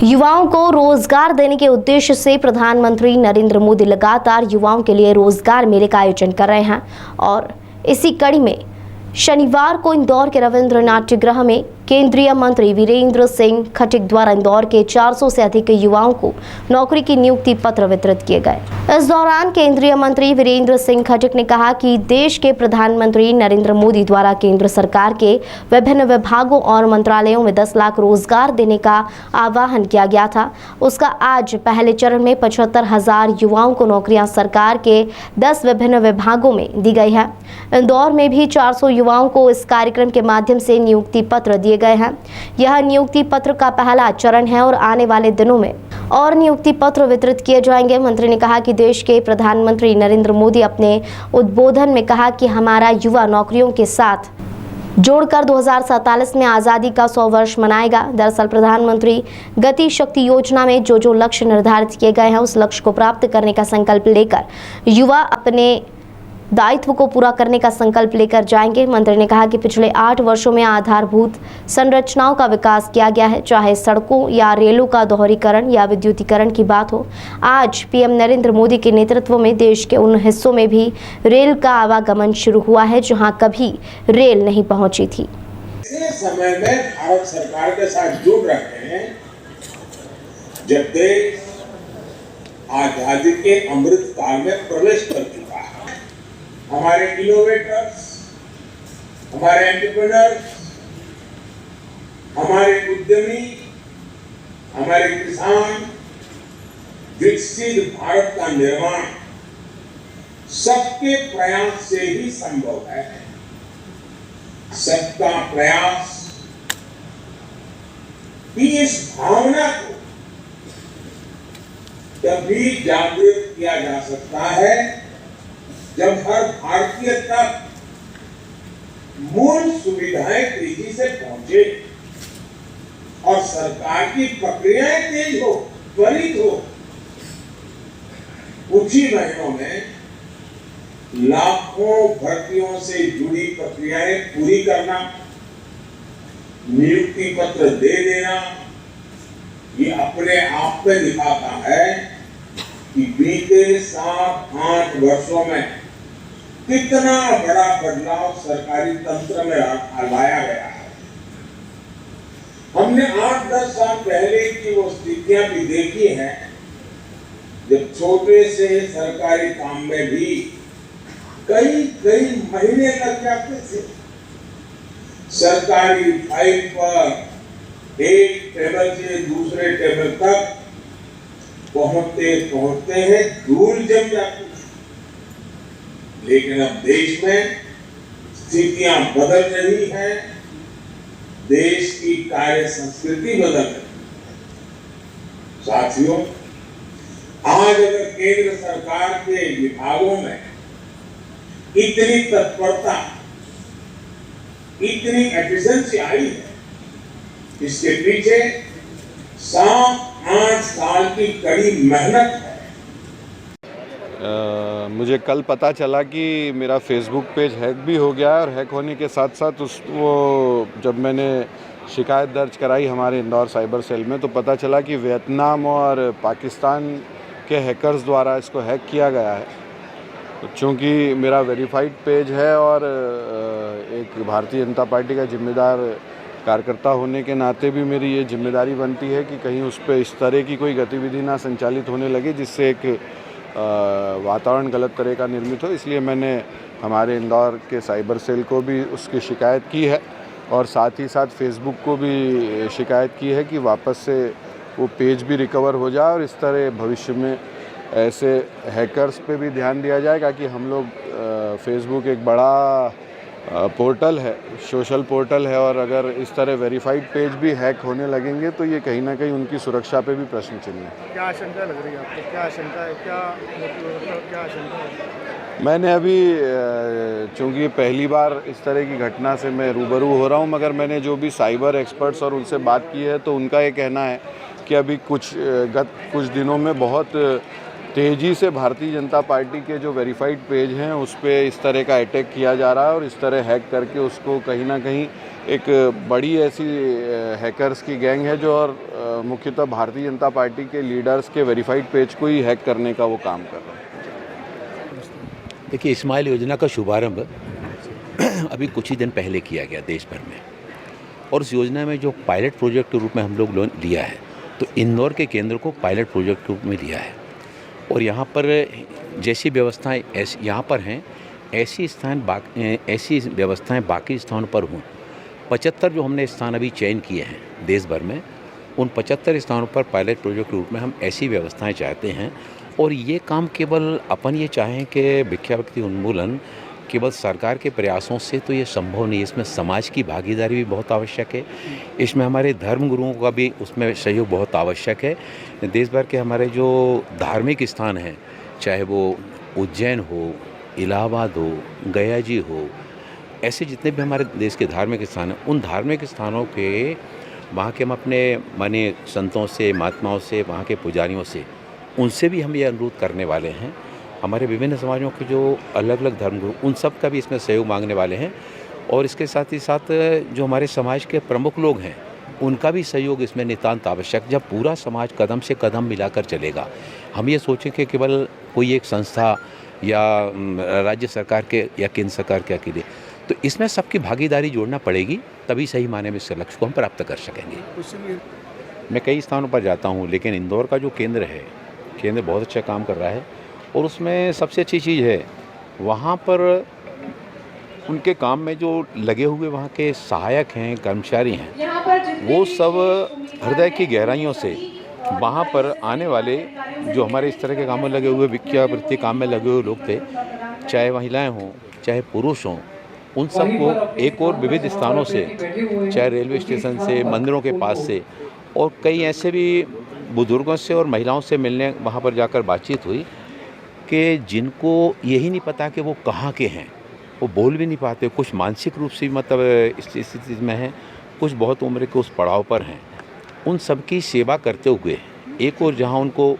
युवाओं को रोजगार देने के उद्देश्य से प्रधानमंत्री नरेंद्र मोदी लगातार युवाओं के लिए रोजगार मेले का आयोजन कर रहे हैं और इसी कड़ी में शनिवार को इंदौर के रविंद्र नाट्यगृह में केंद्रीय मंत्री वीरेंद्र सिंह खटीक द्वारा इंदौर के 400 से अधिक युवाओं को नौकरी की नियुक्ति पत्र वितरित किए गए। इस दौरान केंद्रीय मंत्री वीरेंद्र सिंह खटीक ने कहा कि देश के प्रधानमंत्री नरेंद्र मोदी द्वारा केंद्र सरकार के विभिन्न विभागों और मंत्रालयों में 10 लाख रोजगार देने का आह्वान किया गया था। उसका आज पहले चरण में 75,000 युवाओं को नौकरियां सरकार के 10 विभिन्न विभागों में दी गई है। इंदौर में भी 400 युवाओं को इस कार्यक्रम के माध्यम से नियुक्ति पत्र दिए गए हैं। यह नियुक्ति पत्र का पहला चरण है और आने वाले दिनों में और नियुक्ति पत्र वितरित किए जाएंगे। मंत्री ने कहा कि देश के प्रधानमंत्री नरेंद्र मोदी अपने उद्बोधन में कहा कि हमारा युवा नौकरियों के साथ जोड़कर 2047 में आज़ादी का 100 वर्ष मनाएगा। दरअसल प्रधानमंत्री गति शक्ति योजना में जो लक्ष्य निर्धारित किए गए हैं उस लक्ष्य को प्राप्त करने का संकल्प लेकर युवा अपने दायित्व को पूरा करने का संकल्प लेकर जाएंगे। मंत्री ने कहा कि पिछले 8 वर्षों में आधारभूत संरचनाओं का विकास किया गया है, चाहे सड़कों या रेलों का दोहरीकरण या विद्युतीकरण की बात हो। आज पीएम नरेंद्र मोदी के नेतृत्व में देश के उन हिस्सों में भी रेल का आवागमन शुरू हुआ है जहां कभी रेल नहीं पहुंची थी। इस समय में भारत सरकार के साथ जुड़ रहे हैं जब देश आजादी के अमृत काल में प्रवेश कर चुका है। हमारे इनोवेटर्स, हमारे एंटरप्रेन्योर्स, हमारे उद्यमी, हमारे किसान, विकसित भारत का निर्माण सबके प्रयास से ही संभव है। सबका प्रयास की इस भावना को तभी जागृत किया जा सकता है जब हर भारतीय तक मूल सुविधाएं तेजी से पहुंचे और सरकार की प्रक्रियाएं तेज हो, त्वरित हो। कुछ ही महीनों में लाखों भर्तियों से जुड़ी प्रक्रियाएं पूरी करना, नियुक्ति पत्र दे देना, ये अपने आप में दिखाता है कि बीते 7-8 वर्षों में कितना बड़ा बदलाव सरकारी तंत्र में लाया गया है। हमने 8-10 साल पहले की वो स्थितियां भी देखी हैं जब छोटे से सरकारी काम में भी कई महीने लग जाते थे। सरकारी फाइल पर एक टेबल से दूसरे टेबल तक पहुंचते हैं धूल जम जाती। लेकिन अब देश में स्थितियां बदल रही हैं, देश की कार्य संस्कृति बदल रही है। साथियों, आज अगर केंद्र सरकार के विभागों में इतनी तत्परता, इतनी एफिशिएंसी आई है, इसके पीछे 7-8 साल की कड़ी मेहनत है। मुझे कल पता चला कि मेरा फेसबुक पेज हैक भी हो गया है और हैक होने के साथ साथ वो जब मैंने शिकायत दर्ज कराई हमारे इंदौर साइबर सेल में तो पता चला कि वियतनाम और पाकिस्तान के हैकर्स द्वारा इसको हैक किया गया है। चूँकि मेरा वेरीफाइड पेज है और एक भारतीय जनता पार्टी का जिम्मेदार कार्यकर्ता होने के नाते भी मेरी ये जिम्मेदारी बनती है कि कहीं उस पर इस तरह की कोई गतिविधि ना संचालित होने लगे जिससे एक वातावरण गलत तरह का निर्मित हो। इसलिए मैंने हमारे इंदौर के साइबर सेल को भी उसकी शिकायत की है और साथ ही साथ फेसबुक को भी शिकायत की है कि वापस से वो पेज भी रिकवर हो जाए और इस तरह भविष्य में ऐसे हैकर्स पे भी ध्यान दिया जाए ताकि हम लोग फेसबुक एक बड़ा पोर्टल है, सोशल पोर्टल है और अगर इस तरह वेरीफाइड पेज भी हैक होने लगेंगे तो ये कहीं ना कहीं उनकी सुरक्षा पे भी प्रश्न चिन्ह है। क्या आशंका लग रही है आपको? क्या आशंका है? क्या आशंका है? मैंने अभी चूँकि पहली बार इस तरह की घटना से मैं रूबरू हो रहा हूँ, मगर मैंने जो भी साइबर एक्सपर्ट्स और उनसे बात की है तो उनका ये कहना है कि अभी गत कुछ दिनों में बहुत तेज़ी से भारतीय जनता पार्टी के जो वेरीफाइड पेज हैं उस पर इस तरह का अटैक किया जा रहा है और इस तरह हैक करके उसको कहीं ना कहीं एक बड़ी ऐसी हैकर्स की गैंग है जो और मुख्यतः भारतीय जनता पार्टी के लीडर्स के वेरीफाइड पेज को ही हैक करने का वो काम कर रहे हैं। देखिए, स्माइल योजना का शुभारंभ अभी कुछ ही दिन पहले किया गया देश भर में, और उस योजना में जो पायलट प्रोजेक्ट के रूप में हम लोग लोन लिया है, तो इंदौर के केंद्र को पायलट प्रोजेक्ट के रूप में लिया है। और यहाँ पर जैसी व्यवस्थाएं यहाँ पर हैं, ऐसी व्यवस्थाएं बाकी स्थानों पर हों। 75 जो हमने स्थान अभी चयन किए हैं देश भर में, उन 75 स्थानों पर पायलट प्रोजेक्ट के रूप में हम ऐसी व्यवस्थाएं चाहते हैं। और ये काम केवल अपन ये चाहें कि भिक्षावृत्ति उन्मूलन केवल सरकार के प्रयासों से तो ये संभव नहीं है, इसमें समाज की भागीदारी भी बहुत आवश्यक है, इसमें हमारे धर्म गुरुओं का भी उसमें सहयोग बहुत आवश्यक है। देश भर के हमारे जो धार्मिक स्थान हैं, चाहे वो उज्जैन हो, इलाहाबाद हो, गया जी हो, ऐसे जितने भी हमारे देश के धार्मिक स्थान हैं, उन धार्मिक स्थानों के वहाँ के हम अपने माननीय संतों से, महात्माओं से, वहाँ के पुजारियों से, उनसे भी हम ये अनुरोध करने वाले हैं। हमारे विभिन्न समाजों के जो अलग अलग धर्मगुरु, उन सब का भी इसमें सहयोग मांगने वाले हैं। और इसके साथ ही साथ जो हमारे समाज के प्रमुख लोग हैं, उनका भी सहयोग इसमें नितांत आवश्यक। जब पूरा समाज कदम से कदम मिलाकर चलेगा, हम ये सोचें कि केवल कोई एक संस्था या राज्य सरकार के या केंद्र सरकार के अकेले, तो इसमें सबकी भागीदारी जोड़ना पड़ेगी, तभी सही मायने में इस लक्ष्य को हम प्राप्त कर सकेंगे। मैं कई स्थानों पर जाता हूँ, लेकिन इंदौर का जो केंद्र है, केंद्र बहुत अच्छा काम कर रहा है। और उसमें सबसे अच्छी चीज़ है, वहाँ पर उनके काम में जो लगे हुए वहाँ के सहायक हैं, कर्मचारी हैं, वो सब हृदय की गहराइयों से वहाँ पर आने वाले जो हमारे इस तरह के काम में लगे हुए, भिक्षावृत्ति काम में लगे हुए लोग थे, चाहे महिलाएं हों चाहे पुरुष हों, उन सबको एक और विविध स्थानों से, चाहे रेलवे स्टेशन से, मंदिरों के पास से, और कई ऐसे भी बुजुर्गों से और महिलाओं से मिलने वहाँ पर जाकर बातचीत हुई कि जिनको यही नहीं पता कि वो कहाँ के हैं, वो बोल भी नहीं पाते, कुछ मानसिक रूप से मतलब इस स्थिति में हैं, कुछ बहुत उम्र के उस पड़ाव पर हैं। उन सब की सेवा करते हुए एक और जहाँ उनको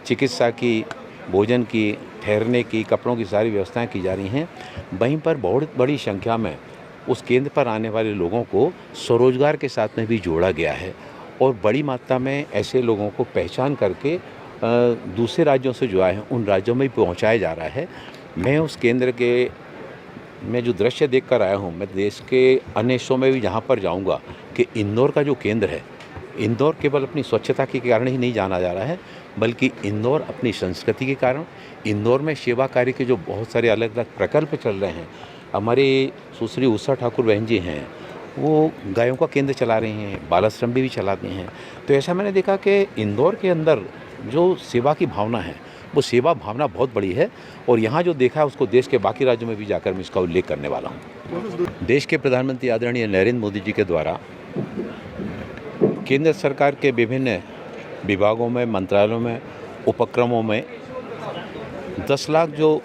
चिकित्सा की, भोजन की, ठहरने की, कपड़ों की सारी व्यवस्थाएं की जा रही हैं, वहीं पर बहुत बड़ी संख्या में उस केंद्र पर आने वाले लोगों को स्वरोजगार के साथ में भी जोड़ा गया है। और बड़ी मात्रा में ऐसे लोगों को पहचान करके दूसरे राज्यों से जो आए हैं, उन राज्यों में भी पहुँचाया जा रहा है। मैं उस केंद्र के मैं जो दृश्य देख कर आया हूँ, मैं देश के अन्य हिस्सों में भी जहाँ पर जाऊँगा कि इंदौर का जो केंद्र है, इंदौर केवल अपनी स्वच्छता के कारण ही नहीं जाना जा रहा है, बल्कि इंदौर अपनी संस्कृति के कारण, इंदौर में सेवा कार्य के जो बहुत सारे अलग अलग प्रकल्प चल रहे हैं। हमारी सुश्री उषा ठाकुर बहन जी हैं, वो गायों का केंद्र चला रही हैं, बाल आश्रम भी चलाती हैं। तो ऐसा मैंने देखा कि इंदौर के अंदर जो सेवा की भावना है, वो सेवा भावना बहुत बड़ी है। और यहाँ जो देखा है, उसको देश के बाकी राज्यों में भी जाकर मैं इसका उल्लेख करने वाला हूँ। देश के प्रधानमंत्री आदरणीय नरेंद्र मोदी जी के द्वारा केंद्र सरकार के विभिन्न विभागों में, मंत्रालयों में, उपक्रमों में 10 लाख जो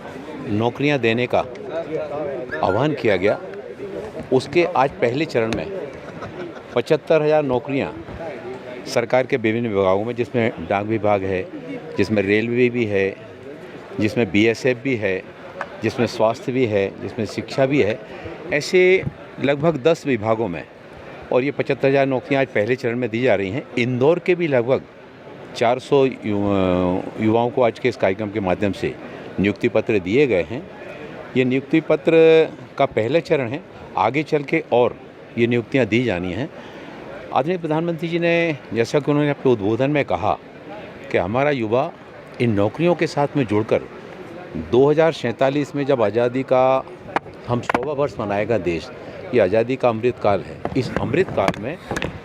नौकरियां देने का आह्वान किया गया, उसके आज पहले चरण में 75,000 नौकरियां सरकार के विभिन्न विभागों में, जिसमें डाक विभाग है, जिसमें रेलवे भी है, जिसमें बीएसएफ भी है, जिसमें स्वास्थ्य भी है, जिसमें शिक्षा भी है, ऐसे लगभग 10 विभागों में। और ये 75,000 नौकरियां आज पहले चरण में दी जा रही हैं। इंदौर के भी लगभग 400 युवाओं को आज के इस कार्यक्रम के माध्यम से नियुक्ति पत्र दिए गए हैं। ये नियुक्ति पत्र का पहला चरण है, आगे चल के और ये नियुक्तियां दी जानी हैं। आदरणीय प्रधानमंत्री जी ने, जैसा कि उन्होंने अपने उद्बोधन में कहा कि हमारा युवा इन नौकरियों के साथ में जुड़कर 2047 में जब आज़ादी का हम 100वां वर्ष मनाएगा देश, ये आज़ादी का अमृत काल है। इस अमृत काल में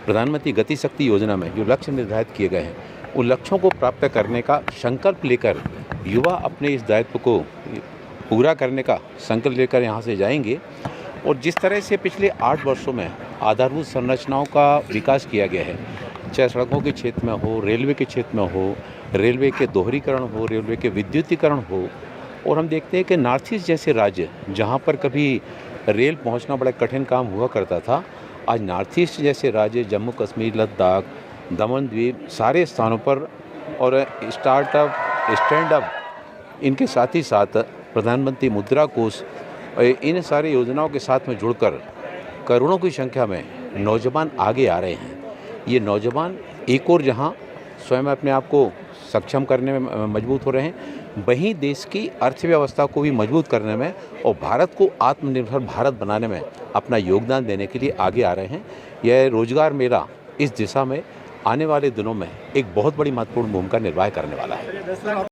प्रधानमंत्री गति शक्ति योजना में जो लक्ष्य निर्धारित किए गए हैं, उन लक्ष्यों को प्राप्त करने का संकल्प लेकर युवा अपने इस दायित्व को पूरा करने का संकल्प लेकर यहाँ से जाएंगे। और जिस तरह से पिछले 8 वर्षों में आधारभूत संरचनाओं का विकास किया गया है, चाहे सड़कों के क्षेत्र में हो, रेलवे के क्षेत्र में हो, रेलवे के दोहरीकरण हो, रेलवे के विद्युतीकरण हो, और हम देखते हैं कि नॉर्थ ईस्ट जैसे राज्य जहाँ पर कभी रेल पहुँचना बड़ा कठिन काम हुआ करता था, आज नॉर्थ ईस्ट जैसे राज्य, जम्मू कश्मीर, लद्दाख, दमन द्वीप, सारे स्थानों पर और स्टार्टअप, स्टैंड अप, इनके साथ ही साथ प्रधानमंत्री मुद्रा कोष, इन सारी योजनाओं के साथ में जुड़कर करोड़ों की संख्या में नौजवान आगे आ रहे हैं। ये नौजवान एक और जहां स्वयं अपने आप को सक्षम करने में मजबूत हो रहे हैं, वहीं देश की अर्थव्यवस्था को भी मजबूत करने में और भारत को आत्मनिर्भर भारत बनाने में अपना योगदान देने के लिए आगे आ रहे हैं। यह रोजगार मेला इस दिशा में आने वाले दिनों में एक बहुत बड़ी महत्वपूर्ण भूमिका निर्वाह करने वाला है।